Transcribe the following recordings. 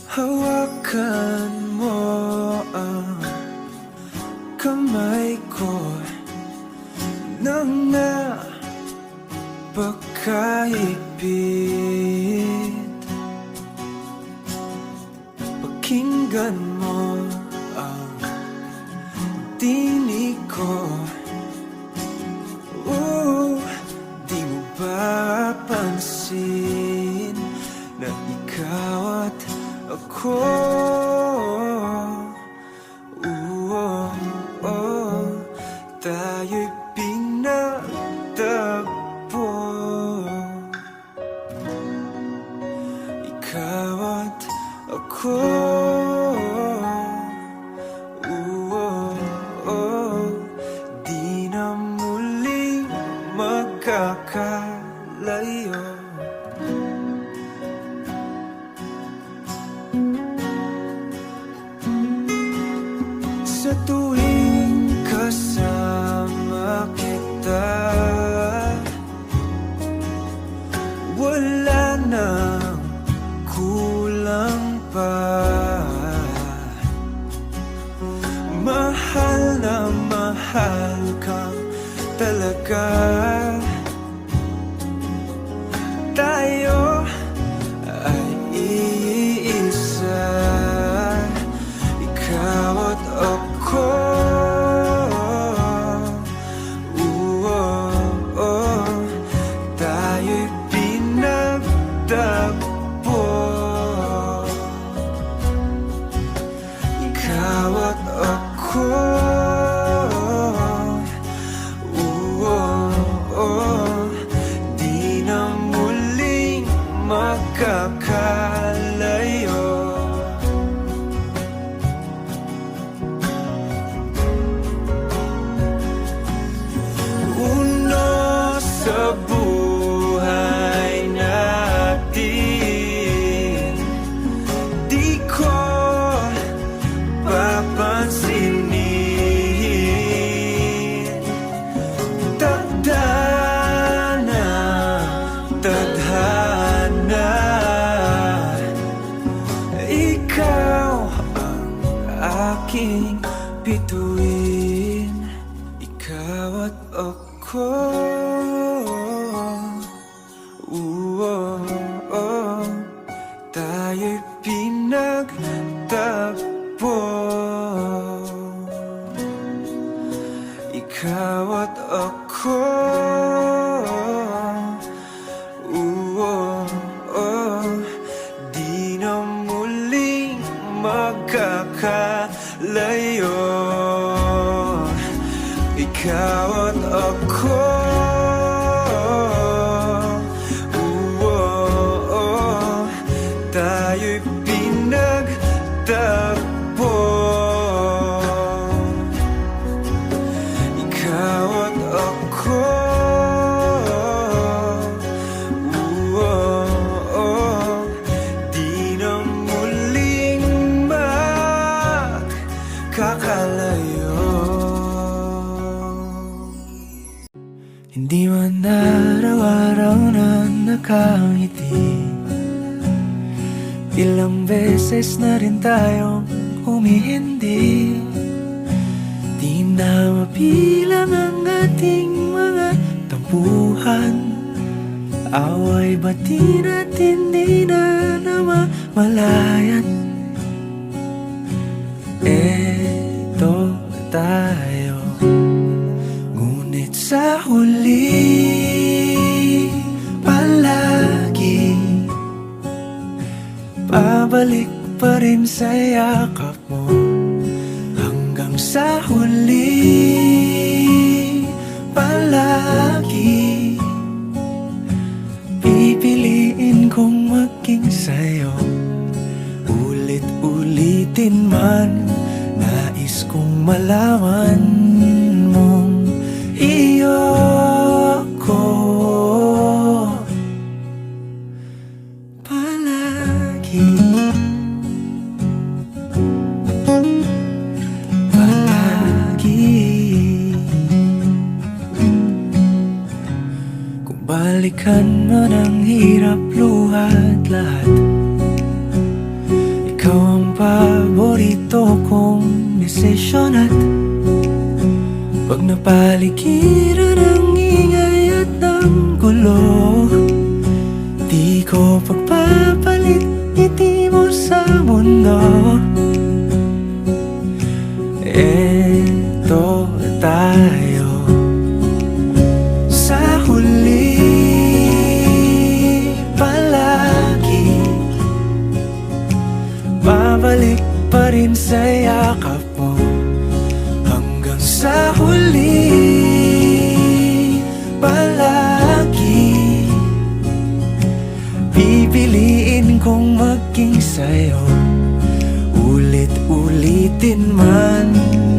Hawakan mo ang kamay ko nang napakaipit. Pakinggan mo ang tinig ko. Di mo ba pansin na ikaw at ako? Tayo'y pinagtagpo. Ikaw at ako. Di na muling magkakalayo. Sa tuwing kasama kita, wala nang kulang pa. Mahal na mahal kang talaga. Tayo ay iisa, ikaw at ako. Tayo'y pinagtagpo. Ikaw at ako. Di na muling magkakalayo. Uno sa buhay natin, di ko papansinin. Tadhana, tadhana, ikaw ang aking bituin. Ikaw at ako. Tayo'y pinagtagpo. Ikaw at ako. Di na muling magkakalayo. Ikaw at ako. Tayo'y pinagtagpo. Ikaw at ako. Di na muling magkakalayo. Hindi man araw-araw na nakangiti, ilang beses na rin tayong humihindi. Di na mabilang ang ating mga tampuhan. Away bati natin di na namamalayan. Eto tayo, ngunit sa huli palagi pabalik pa rin sa yakap mo. Hanggang sa huli palagi pipiliin kong maging sa'yo. Ulit-ulitin man, nais kong malaman mong iyo ako. Kung balikan man ang hirap, luha at lahat, ikaw ang paborito kong desisyon. At pag napaligiran ng ingay at ng gulo, di ko pagpapalit ngiti mo sa mundo. Eto tayo sa huli, palagi babalik pa rin sa yakap mo. Hanggang sa huli, palagi pipiliin kong maging sa'yo. Ulit-ulitin man,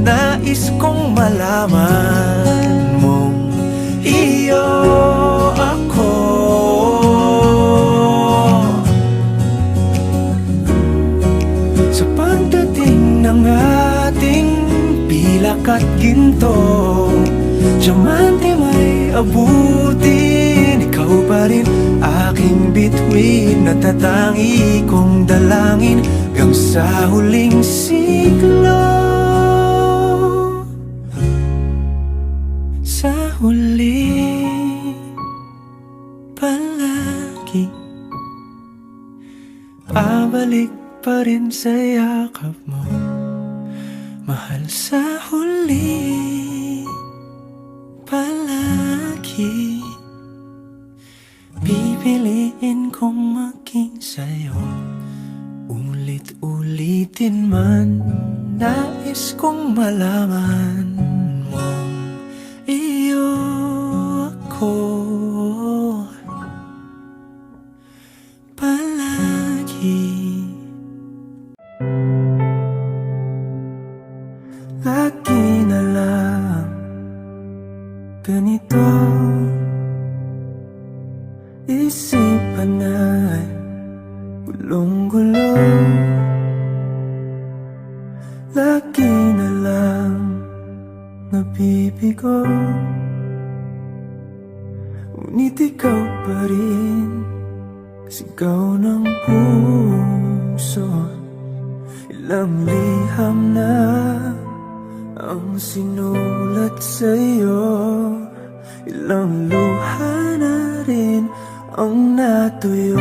nais kong malaman mong iyo ako. Sa pagdating ng ating pilak at ginto, diamante may abutin, ikaw pa rin aking bituin. Natatangi kong dalangin hanggang sa huling siglo. Sa huli, palagi pabalik pa rin sa yakap mo, mahal. Sa huli, palagi pipiliin kong maging sa'yo. Ulit-ulitin man, nais kong malaman mong iyo ako. Palagi lagi na lang ganito, isipan ay gulong-gulo. Lagi na lang nabibigo, ngunit ikaw pa rin sigaw ng puso. Ilang liham na ang sinulat sa'yo, ilang luha na rin ang natuyo.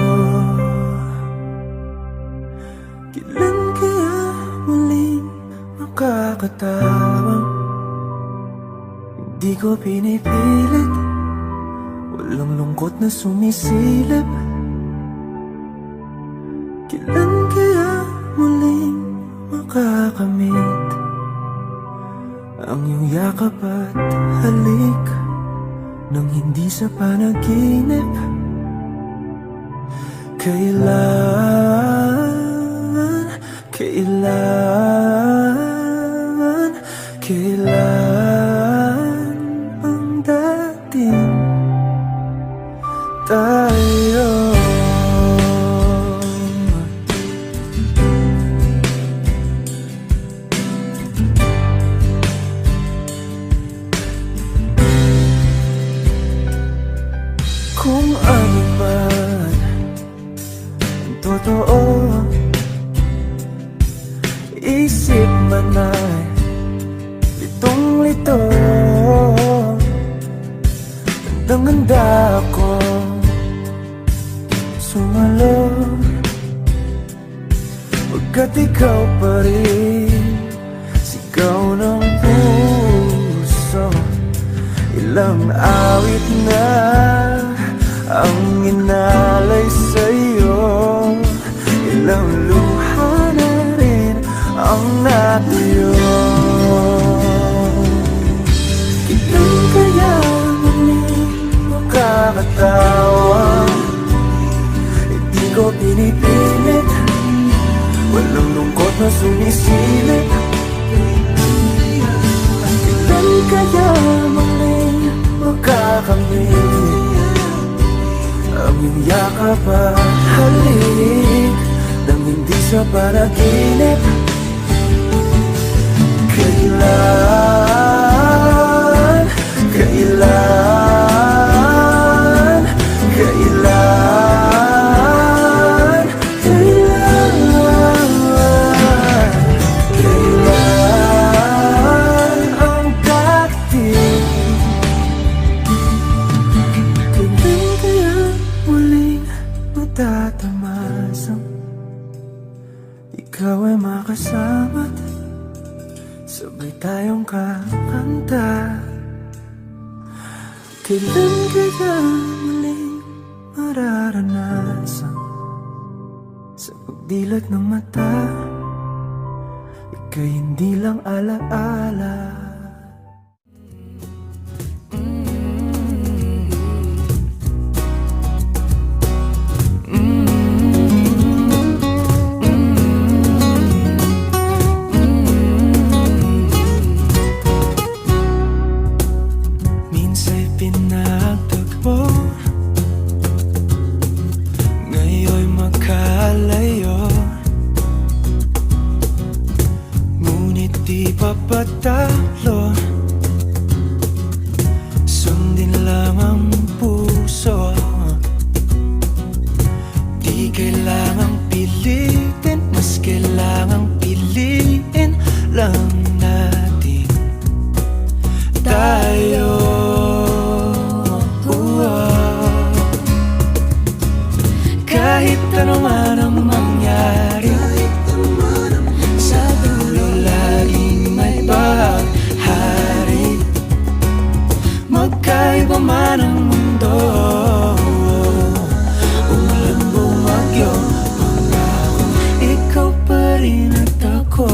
Kailan kaya muling makakatawang hindi ko pinipilit, walang lungkot na sumisilip. Kailan kaya muling makakamit ang iyong yakap at halik nang hindi sa panaginip? Kailan, kailan, kailan ang dating tayo? Kung ano man ang totoo, isip man ay litong-lito, handang-handa ako sumalo, pagkat ikaw pa rin sigaw ng puso. Ilang awit na ang inalay sa'yo, ilang luha na rin ang natuyo. Kailan kaya muling makakatawa, hindi ko pinipilit, walang lungkot na sumisilip. Kailan kaya muling makakamit ang iyong yakap at halik nang hindi sa panaginip? Kailan, kailan, kailan, kailan Kailan kaya muling mararanasan sa pagdilat ng mata, ika'y hindi lang alaala. Minsa'y pinagtagpo, ngayon'y magkalayo, ngunit di papatalo. Sundin lang ang puso, di kailangang pilitin, mas kailangang piliin lang natin tayo. Kahit ano man ang mangyari, sa dulo laging may bahari. Magkaiba man ang mundo, umulan bumagyo, pangako ikaw pa rin at ako.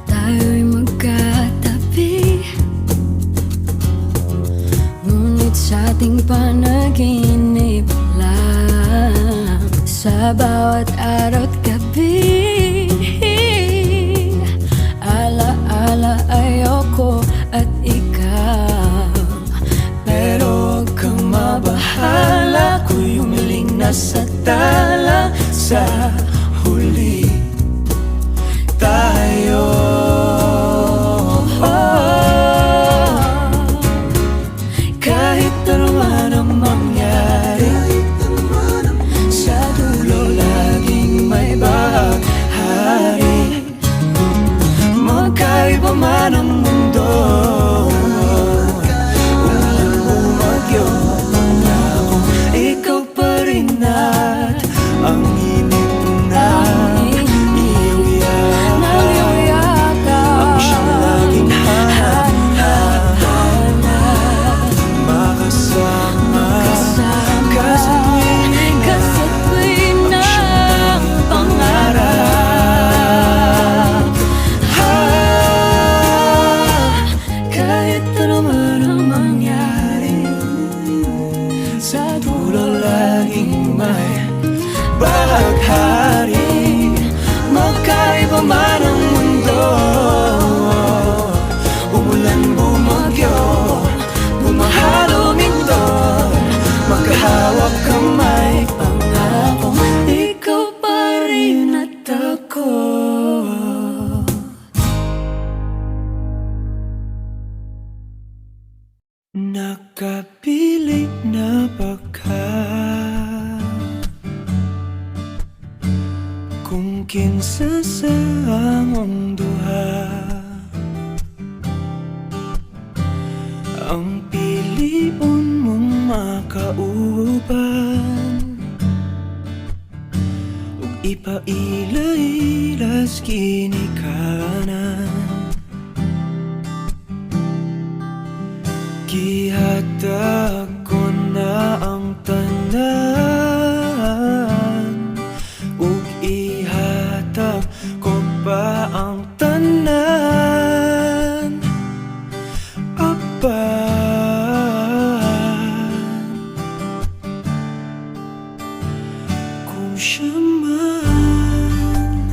Tayo'y magkatabi, ngunit sa ating panaginip lang. Sa bawat araw at gabi, ala-ala ayoko at ikaw. Pero huwag kang mabahala, ako'y umiling na sa tala. Sa huli tayo. Kahit ano man ang mangyari, sa dulo laging may bahari. Magkaiba man ang mundo, umulan bumagyo, pangako ikaw pa rin at ang init na iyong yakap, ang siyang laging hanap, makasama ka sa tuwing ng pangarap. Kahit ano man ang mangyari, sa dulo laging may baghari. Magkaiba man ang mundo, umulan bumagyo, bumaha luminto, magkahawak kamay, pangako ikaw pa rin at ako. Nakapilit na baka kung kinsa sa among duha, ang piliun mong makauban, ug ipaila-ilas ginikanan. Gihatag ko na ang tanan, ug ihatag ko pa ang tanan. Apan kung siya man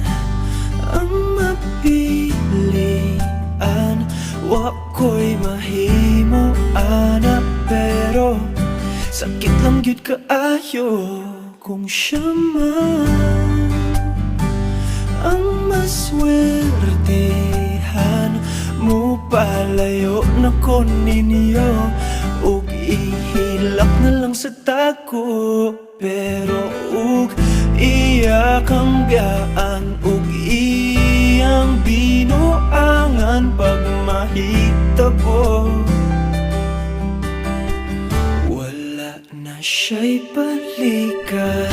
ang mapilian, wako'y mahimo ana, pero sakit lang gyud kaayo kung siya man ang maswertehan. Mo palayo na ko ninyo, ug ihilak na lang sa tako, pero ug iya kang biyaan, ug iyang binuangan pag mahitabo. Wala na siya'y balikan.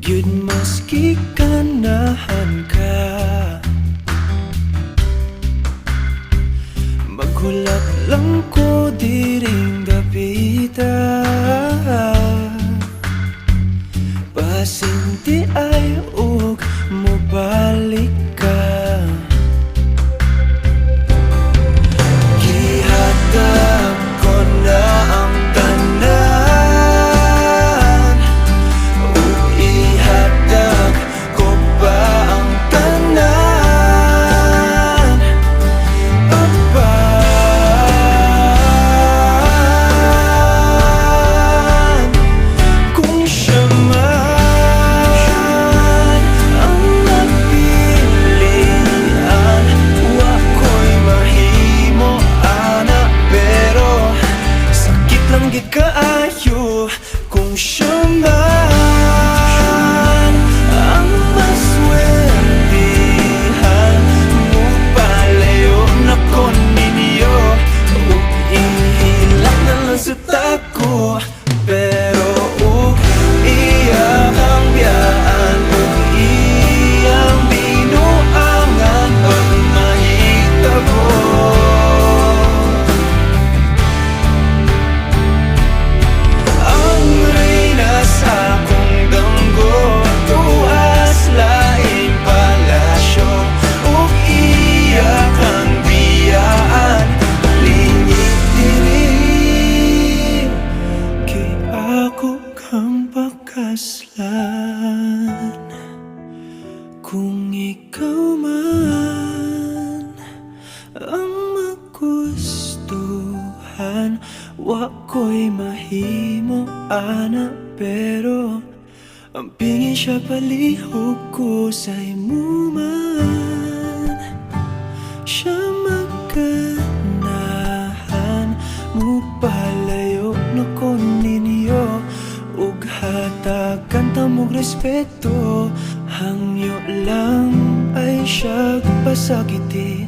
gyud maski ganahan ka. Maghulat lang ko diring dapita, pasinti ay ug mobalik ka. Gihatag ko na ang tanan, ug ihatag ko pa ang tanan. Apan kung siya man ang napilian, wa ko'y mahimo ana, pero sakit lang gid kaayo kung siya man ang maswertihan. Mupalayo na ko ninyo ug ihilak na lang sa tako, pero iyang ang biyaan ug iyang binuangan pag mahitabo. Ang reyna sa akong damgo, tuas laing palasyo, ug iyak ang biyaan lingit diri. Kay ako kang pakaslan, kung ikaw man ang magustuhan, wa ko'y mahimo ana, pero ang pingin siya palihog ko sa imo man. Siya maganahan, mupalayo na ko ninyo ug hatagan ta mog respeto. Hangyo lang ay siya pasakiti,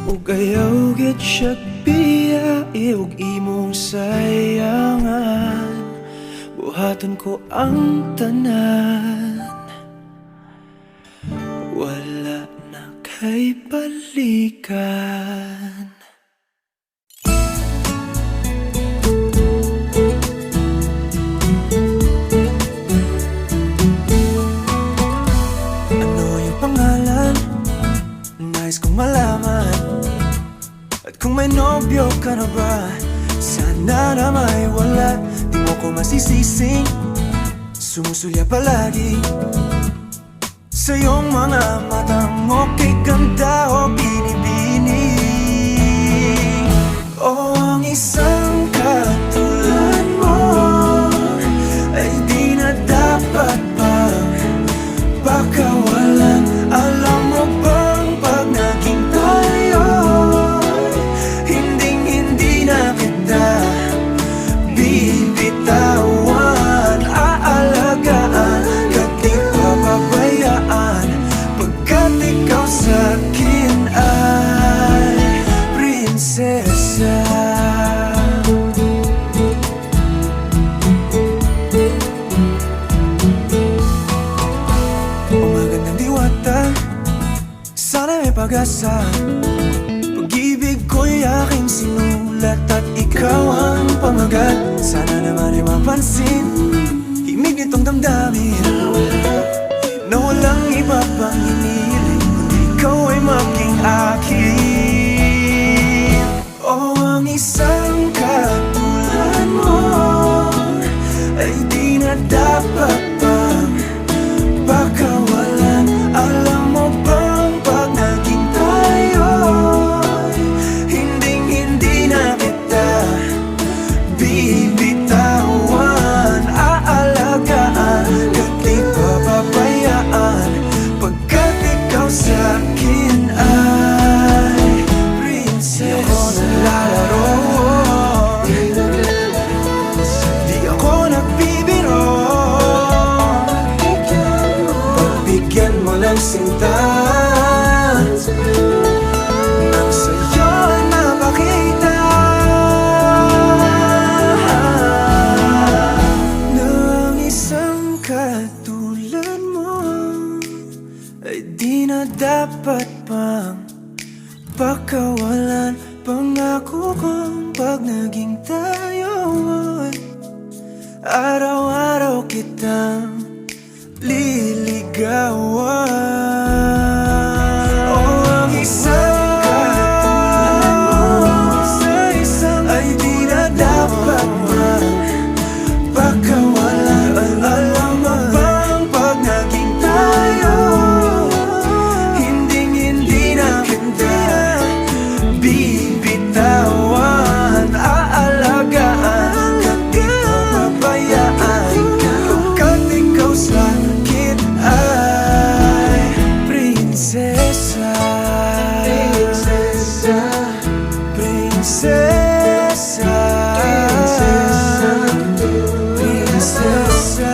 ug ayaw gid siya biyai, ug imong sayangan. Buhaton ko ang tanan, wala na kay balikan. Ano yung pangalan? Nais kong malaman. At kung may nobyo ka na ba, sana na may wala. Di mo ko masisising, sumusulya palagi sa iyong mga matang okay ganda o binibini. O ang isang katulad mo ay di na dapat pang pakawalan. Alam mo bang pag naging tayo, hindi na kita bibitawan. Aalagaan kat di papabayaan, pagkat ikaw sa'kin ay prinsesa. Umagandang diwata, sana may pag-asa. Pag-ibig ko'y aking sinulat at ikaw ang pamagat. Sana naman ay mapansin himig nitong damdamin, na walang iba pang hiniling kundi ikaw ay maging akin. O ang isang katulad mo ay di na dapat pang pakawalan. Alam mo bang pag naging tayo, hindi na kita bibitawan. Aalagaan kat di papabayaan, pagkat ikaw sa'kin ay prinsesa. Di ako naglalaro, di ako nagbibiro. Pagbigyan mo ng sinta, nang sa'yo napakita ng isang katulad ay di na dapat pang pakawalan. Pangako kong pag naging tayo ay araw-araw kitang liligawan. Oh, ang isang katulad mo sa isang ay di na dapat pakawalan. Alam mo bang pag naging tayo, hinding-hindi na kita bibitawan. Aalagaan ka't di ko pabayaan, pagkat ikaw sa akin ay prinsesa. Prinsesa, prinsesa, prinsesa,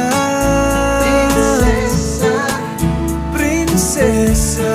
prinsesa, prinsesa.